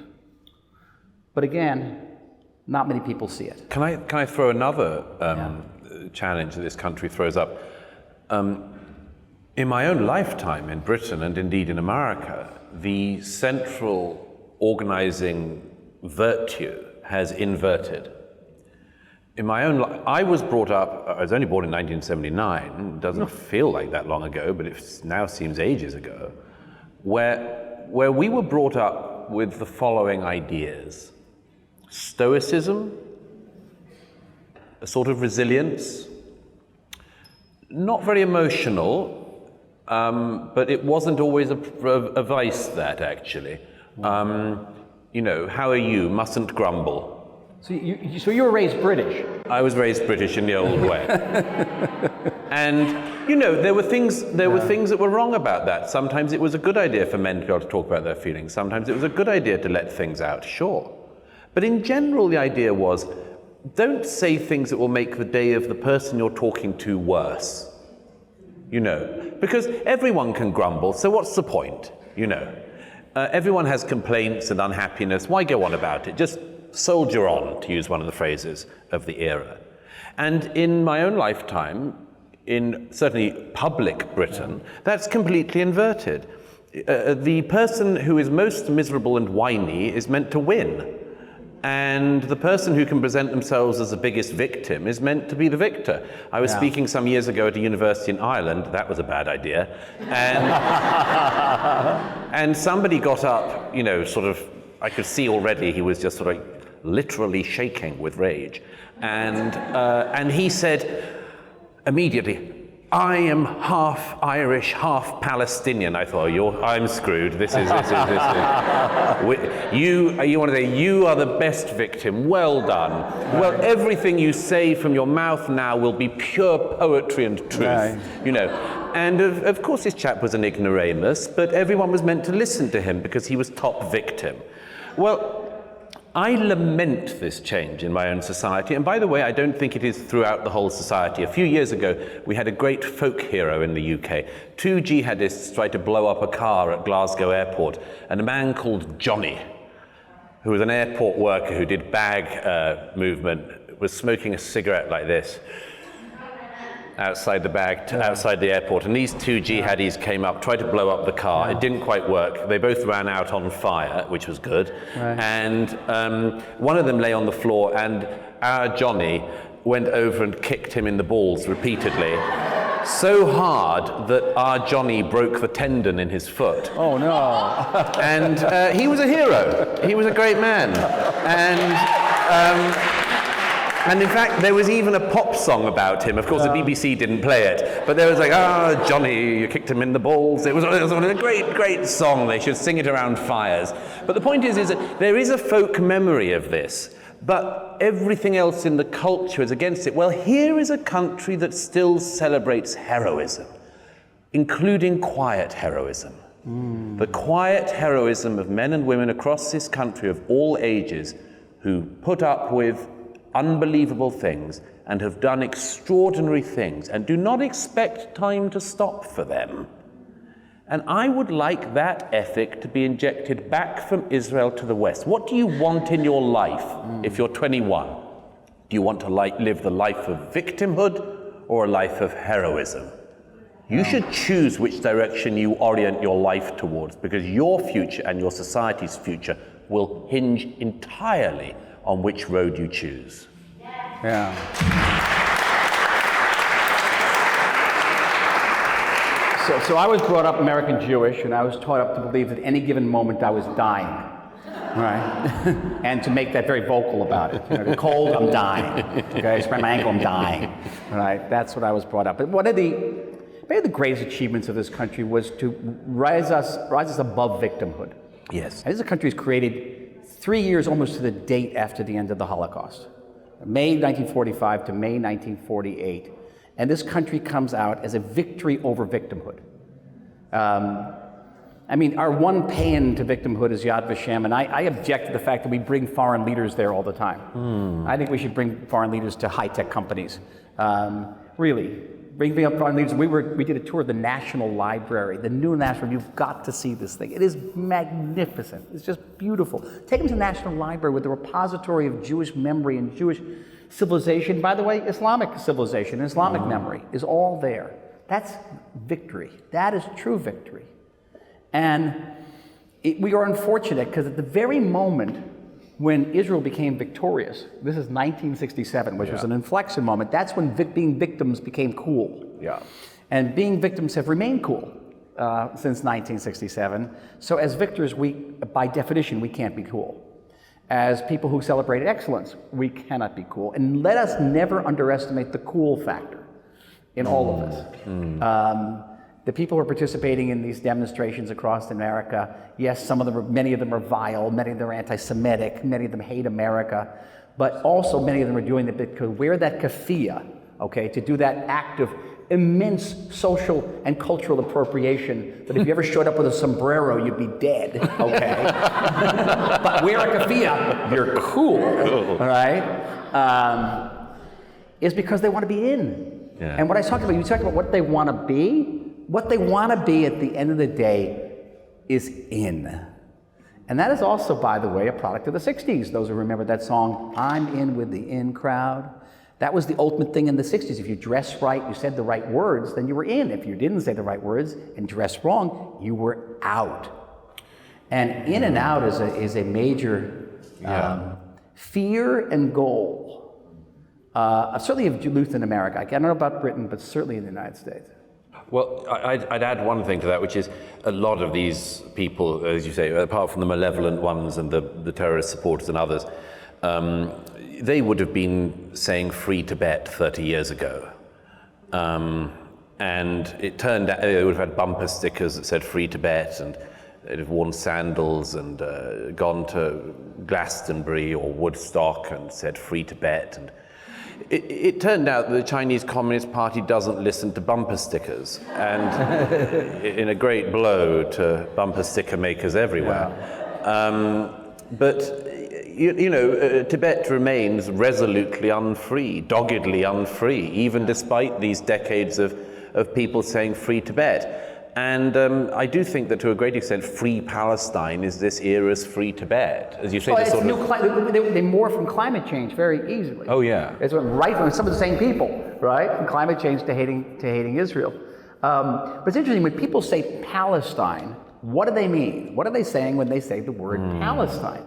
Speaker 2: But again, not many people see it.
Speaker 1: Can I throw another challenge that this country throws up? In my own lifetime in Britain and indeed in America, the central organizing virtue has inverted. In my own life, I was brought up, I was only born in 1979, it doesn't feel like that long ago, but it now seems ages ago, where we were brought up with the following ideas: stoicism, a sort of resilience, not very emotional, but it wasn't always a vice, that actually. How are you? Mustn't grumble.
Speaker 2: So you were raised British?
Speaker 1: I was raised British in the old way. And, there were things that were wrong about that. Sometimes it was a good idea for men to be able to talk about their feelings. Sometimes it was a good idea to let things out, sure. But in general, the idea was, don't say things that will make the day of the person you're talking to worse. Because everyone can grumble, so what's the point, Everyone has complaints and unhappiness. Why go on about it? Just soldier on, to use one of the phrases of the era. And in my own lifetime, in certainly public Britain, that's completely inverted. The person who is most miserable and whiny is meant to win. And the person who can present themselves as the biggest victim is meant to be the victor. I was speaking some years ago at a university in Ireland. That was a bad idea. And somebody got up, I could see already he was just sort of literally shaking with rage. And he said immediately, I am half Irish, half Palestinian. I thought, I'm screwed. This is. You want to say, you are the best victim. Well done. Well, everything you say from your mouth now will be pure poetry and truth. Right. You know. And of course, this chap was an ignoramus, but everyone was meant to listen to him because he was top victim. Well, I lament this change in my own society, and by the way, I don't think it is throughout the whole society. A few years ago, we had a great folk hero in the UK. 2 jihadists tried to blow up a car at Glasgow airport, and a man called Johnny, who was an airport worker who did bag movement, was smoking a cigarette like this outside the airport, and these 2 jihadis came up, tried to blow up the car. It didn't quite work. They both ran out on fire, which was good. Right. And one of them lay on the floor, and our Johnny went over and kicked him in the balls repeatedly, so hard that our Johnny broke the tendon in his foot.
Speaker 2: Oh no!
Speaker 1: And he was a hero. He was a great man. And in fact, there was even a pop song about him. Of course, the BBC didn't play it, but there was like, Johnny, you kicked him in the balls. It was a great, great song. They should sing it around fires. But the point is that there is a folk memory of this, but everything else in the culture is against it. Well, here is a country that still celebrates heroism, including quiet heroism. The quiet heroism of men and women across this country of all ages who put up with unbelievable things and have done extraordinary things and do not expect time to stop for them. And I would like that ethic to be injected back from Israel to the West. What do you want in your life if you're 21? Do you want to live the life of victimhood or a life of heroism? You should choose which direction you orient your life towards, because your future and your society's future will hinge entirely on which road you choose.
Speaker 2: Yeah. So I was brought up American Jewish, and I was taught up to believe that at any given moment I was dying, right? And to make that very vocal about it. You know, cold, I'm dying. Okay, I sprained my ankle, I'm dying. Right? That's what I was brought up. But maybe the greatest achievements of this country was to rise us above victimhood.
Speaker 1: Yes.
Speaker 2: And this country was created 3 years almost to the date after the end of the Holocaust. May 1945 to May 1948. And this country comes out as a victory over victimhood. I mean, our one paean to victimhood is Yad Vashem, and I object to the fact that we bring foreign leaders there all the time. I think we should bring foreign leaders to high-tech companies. Really. Bring up foreign leaders. We did a tour of the National Library, the new National. You've got to see this thing. It is magnificent. It's just beautiful. Take them to the National Library with the repository of Jewish memory and Jewish civilization. By the way, Islamic civilization, Islamic memory is all there. That's victory. That is true victory. And we are unfortunate because at the very moment when Israel became victorious, this is 1967, which was an inflection moment, that's when being victims became cool.
Speaker 1: Yeah.
Speaker 2: And being victims have remained cool since 1967. So as victors, by definition, we can't be cool. As people who celebrate excellence, we cannot be cool. And let us never underestimate the cool factor in all of this. The people who are participating in these demonstrations across America, yes, many of them are vile, many of them are anti-Semitic, many of them hate America, but also many of them are doing it to wear that keffiyeh, okay, to do that act of immense social and cultural appropriation that if you ever showed up with a sombrero, you'd be dead, okay? But wear a keffiyeh, you're cool, all right? Is because they want to be in. Yeah. And what I talked about, you talked about what they want to be. What they want to be at the end of the day is in. And that is also, by the way, a product of the 60s. Those who remember that song, I'm in with the in crowd. That was the ultimate thing in the 60s. If you dressed right, you said the right words, then you were in. If you didn't say the right words and dressed wrong, you were out. And in and out is a major fear and goal. Certainly of youth in America. I don't know about Britain, but certainly in the United States.
Speaker 1: Well, I'd add one thing to that, which is a lot of these people, as you say, apart from the malevolent ones and the terrorist supporters and others, they would have been saying free Tibet 30 years ago. And it turned out they would have had bumper stickers that said free Tibet, and they'd have worn sandals and gone to Glastonbury or Woodstock and said free Tibet. And it turned out that the Chinese Communist Party doesn't listen to bumper stickers, and in a great blow to bumper sticker makers everywhere. But Tibet remains resolutely unfree, doggedly unfree, even despite these decades of people saying free Tibet. And I do think that to a great extent, free Palestine is this era's free Tibet. As you say,
Speaker 2: they morph from climate change very easily.
Speaker 1: Oh, yeah.
Speaker 2: It's right from some of the same people, right? From climate change to hating Israel. But it's interesting, when people say Palestine, what do they mean? What are they saying when they say the word Palestine?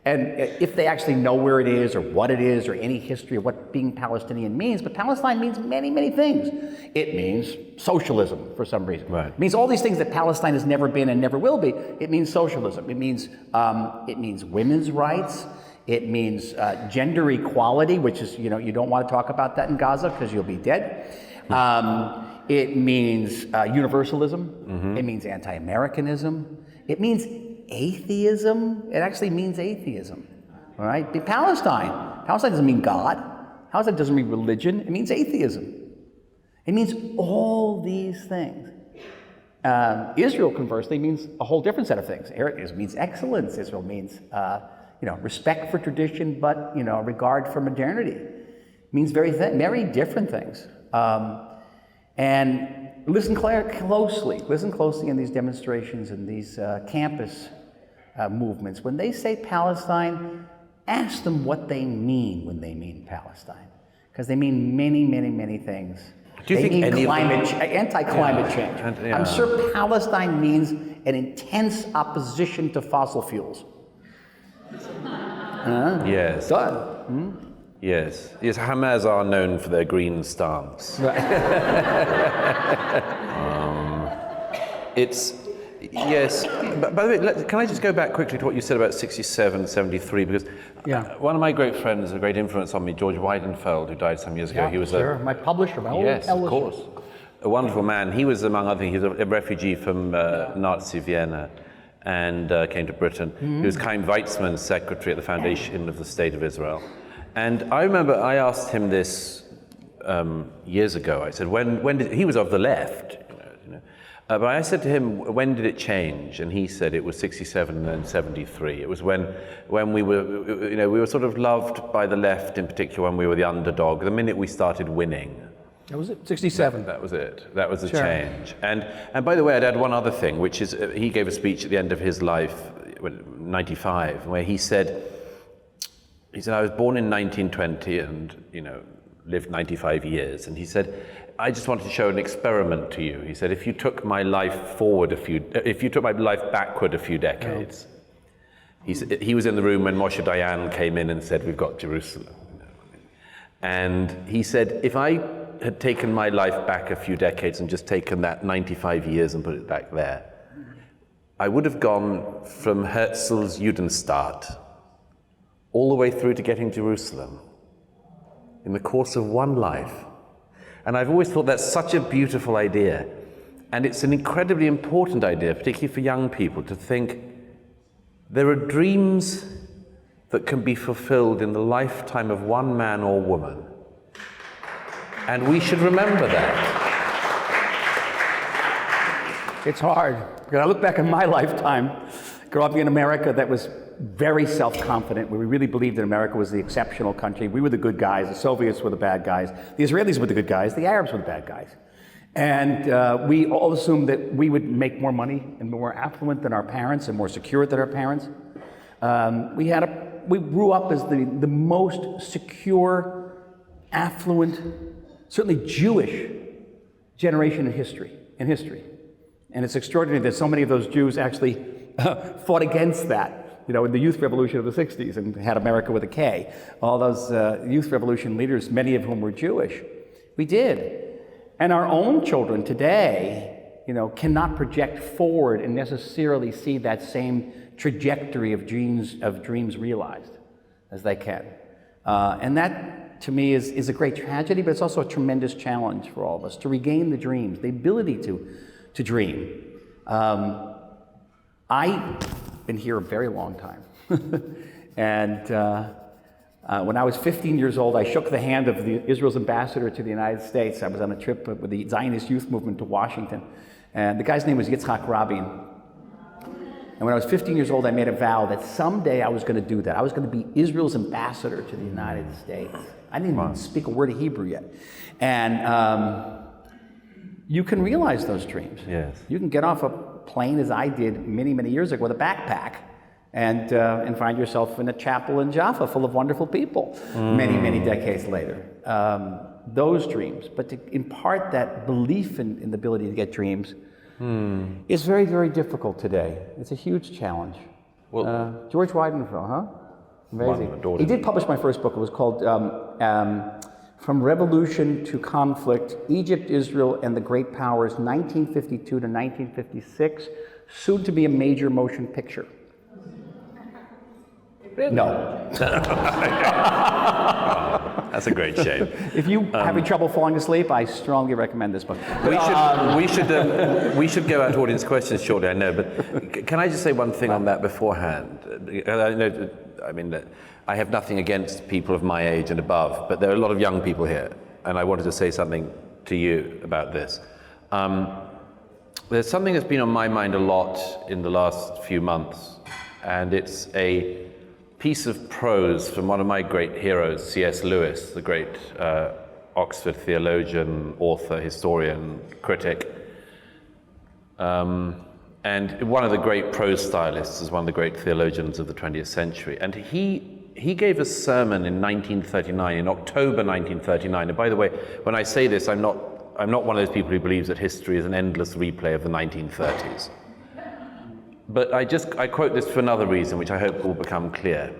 Speaker 2: And if they actually know where it is or what it is or any history of what being Palestinian means, but Palestine means many, many things. It means socialism for some reason.
Speaker 1: Right.
Speaker 2: It means all these things that Palestine has never been and never will be. It means socialism. It means women's rights. It means gender equality, which is, you don't want to talk about that in Gaza because you'll be dead. It means universalism. It means anti-Americanism. It means atheism. It actually means atheism, all right? Palestine doesn't mean God. Palestine doesn't mean religion. It means atheism. It means all these things. Israel, conversely, means a whole different set of things. It means excellence. Israel means, respect for tradition, but, regard for modernity. It means very different things. And listen closely in these demonstrations and these campus movements. When they say Palestine, ask them what they mean when they mean Palestine, because they mean many, many, many things.
Speaker 1: Do you think any
Speaker 2: anti-climate change? I'm sure Palestine means an intense opposition to fossil fuels.
Speaker 1: Yes.
Speaker 2: Done.
Speaker 1: Yes. Hamas are known for their green stance.
Speaker 2: Right.
Speaker 1: Yes. By the way, can I just go back quickly to what you said about 67, 73? Because one of my great friends, a great influence on me, George Weidenfeld, who died some years ago. He was
Speaker 2: my publisher, my old
Speaker 1: yes, of course. A wonderful man. He was, among other things, he was a refugee from Nazi Vienna and came to Britain. He was Chaim Weizmann's secretary at the Foundation of the State of Israel. And I remember I asked him this years ago. I said, when did, he was of the left, but I said to him, when did it change? And he said it was 67 and then 73. It was when we were, we were sort of loved by the left, in particular when we were the underdog. The minute we started winning.
Speaker 2: That was it, 67.
Speaker 1: That was it. That was the change. And by the way, I'd add one other thing, which is he gave a speech at the end of his life, 95, where he said, I was born in 1920 and, lived 95 years. And he said, I just wanted to show an experiment to you. He said, if you took my life backward a few decades. He was in the room when Moshe Dayan came in and said, we've got Jerusalem. And he said, if I had taken my life back a few decades and just taken that 95 years and put it back there, I would have gone from Herzl's Judenstaat all the way through to getting Jerusalem in the course of one life. And I've always thought that's such a beautiful idea. And it's an incredibly important idea, particularly for young people, to think there are dreams that can be fulfilled in the lifetime of one man or woman. And we should remember that.
Speaker 2: It's hard. When I look back in my lifetime, growing up in America that was very self-confident, where we really believed that America was the exceptional country. We were the good guys, the Soviets were the bad guys, the Israelis were the good guys, the Arabs were the bad guys. And we all assumed that we would make more money and more affluent than our parents and more secure than our parents. We grew up as the most secure, affluent, certainly Jewish generation in history. And it's extraordinary that so many of those Jews actually fought against that, in the youth revolution of the 60s and had America with a K. All those youth revolution leaders, many of whom were Jewish. We did. And our own children today, cannot project forward and necessarily see that same trajectory of dreams realized. as they can. And that, to me, is a great tragedy, but it's also a tremendous challenge for all of us, to regain the dreams, the ability to dream. I've been here a very long time. And when I was 15 years old, I shook the hand of Israel's ambassador to the United States. I was on a trip with the Zionist youth movement to Washington. And the guy's name was Yitzhak Rabin. And when I was 15 years old, I made a vow that someday I was going to do that. I was going to be Israel's ambassador to the United States. I didn't even speak a word of Hebrew yet. And you can realize those dreams.
Speaker 1: Yes.
Speaker 2: You can get off a plane, as I did many, many years ago, with a backpack and find yourself in a chapel in Jaffa full of wonderful people many, many decades later. Those dreams. But to impart that belief in the ability to get dreams is very, very difficult today. It's a huge challenge. Well, George Weidenfeld, huh? Amazing. He did publish my first book. It was called From Revolution to Conflict, Egypt, Israel, and the Great Powers, 1952 to 1956, soon to be a major motion picture. Really? No.
Speaker 1: That's a great shame.
Speaker 2: If you having trouble falling asleep, I strongly recommend this book.
Speaker 1: We should go out to audience questions shortly, I know, but can I just say one thing on that beforehand? I have nothing against people of my age and above, but there are a lot of young people here, and I wanted to say something to you about this. There's something that's been on my mind a lot in the last few months, and it's a piece of prose from one of my great heroes, C.S. Lewis, the great Oxford theologian, author, historian, critic, and one of the great prose stylists, is one of the great theologians of the 20th century. And he gave a sermon in 1939, in October 1939. And by the way, when I say this, I'm not one of those people who believes that history is an endless replay of the 1930s. But I quote this for another reason, which I hope will become clear.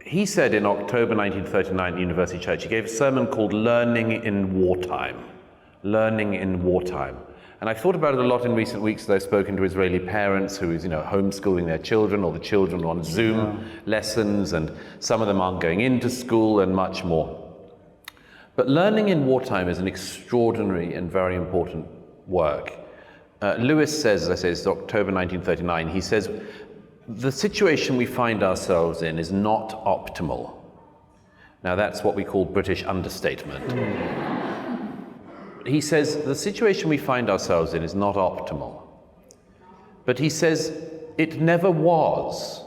Speaker 1: He said in October 1939 at University Church, he gave a sermon called Learning in Wartime. Learning in Wartime. And I've thought about it a lot in recent weeks as I've spoken to Israeli parents who is, homeschooling their children, or the children on Zoom lessons, and some of them aren't going into school, and much more. But learning in wartime is an extraordinary and very important work. Lewis says, as I say, it's October 1939, he says, the situation we find ourselves in is not optimal. Now that's what we call British understatement. He says, the situation we find ourselves in is not optimal. But he says, it never was.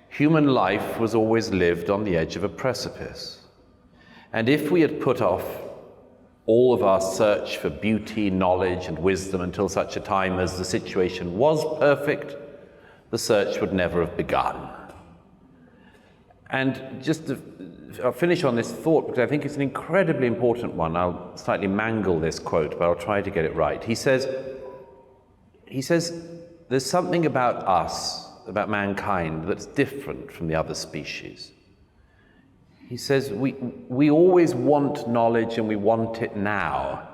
Speaker 1: Human life was always lived on the edge of a precipice. And if we had put off all of our search for beauty, knowledge, and wisdom until such a time as the situation was perfect, the search would never have begun. And I'll finish on this thought because I think it's an incredibly important one. I'll slightly mangle this quote, but I'll try to get it right. He says, there's something about us, about mankind, that's different from the other species. He says, we always want knowledge and we want it now,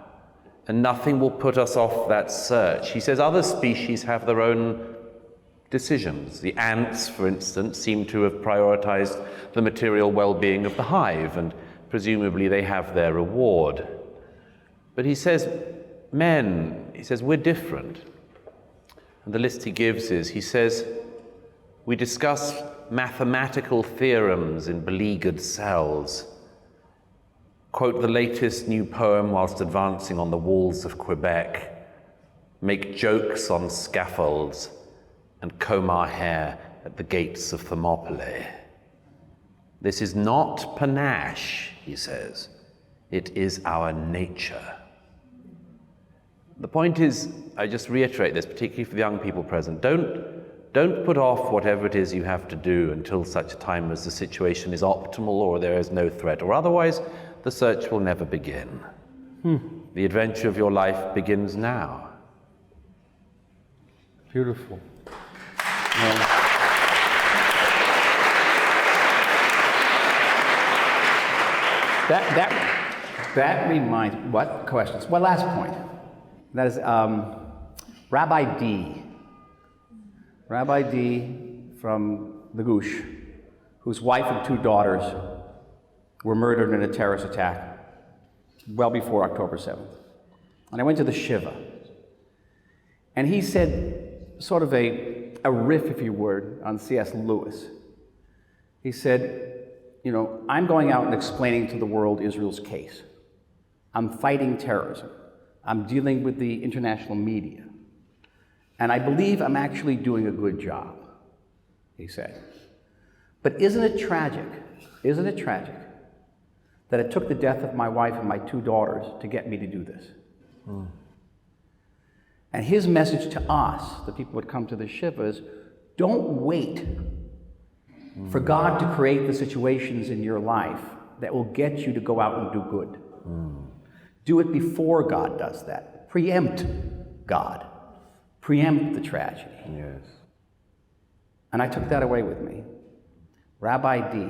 Speaker 1: and nothing will put us off that search. He says other species have their own decisions. The ants, for instance, seem to have prioritized the material well-being of the hive, and presumably they have their reward. But he says, we're different. And the list he gives is, he says, we discuss mathematical theorems in beleaguered cells, quote the latest new poem whilst advancing on the walls of Quebec, make jokes on scaffolds, and comb our hair at the gates of Thermopylae. This is not panache, he says. It is our nature. The point is, I just reiterate this, particularly for the young people present, don't put off whatever it is you have to do until such a time as the situation is optimal or there is no threat, or otherwise the search will never begin. The adventure of your life begins now.
Speaker 2: Beautiful. That reminds me, what questions? Well, last point. That is Rabbi D. Rabbi D from the Gush, whose wife and 2 daughters were murdered in a terrorist attack well before October 7th. And I went to the Shiva. And he said, sort of a riff, if you would, on C.S. Lewis. He said, you know, I'm going out and explaining to the world Israel's case. I'm fighting terrorism. I'm dealing with the international media. And I believe I'm actually doing a good job, he said. But isn't it tragic that it took the death of my wife and my 2 daughters to get me to do this? And his message to us, the people who would come to the Shiva, is don't wait for God to create the situations in your life that will get you to go out and do good. Do it before God does that. Preempt God. Preempt the tragedy.
Speaker 1: Yes.
Speaker 2: And I took that away with me. Rabbi D,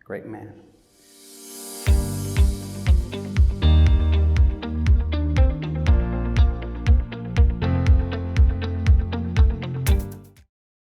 Speaker 2: great man.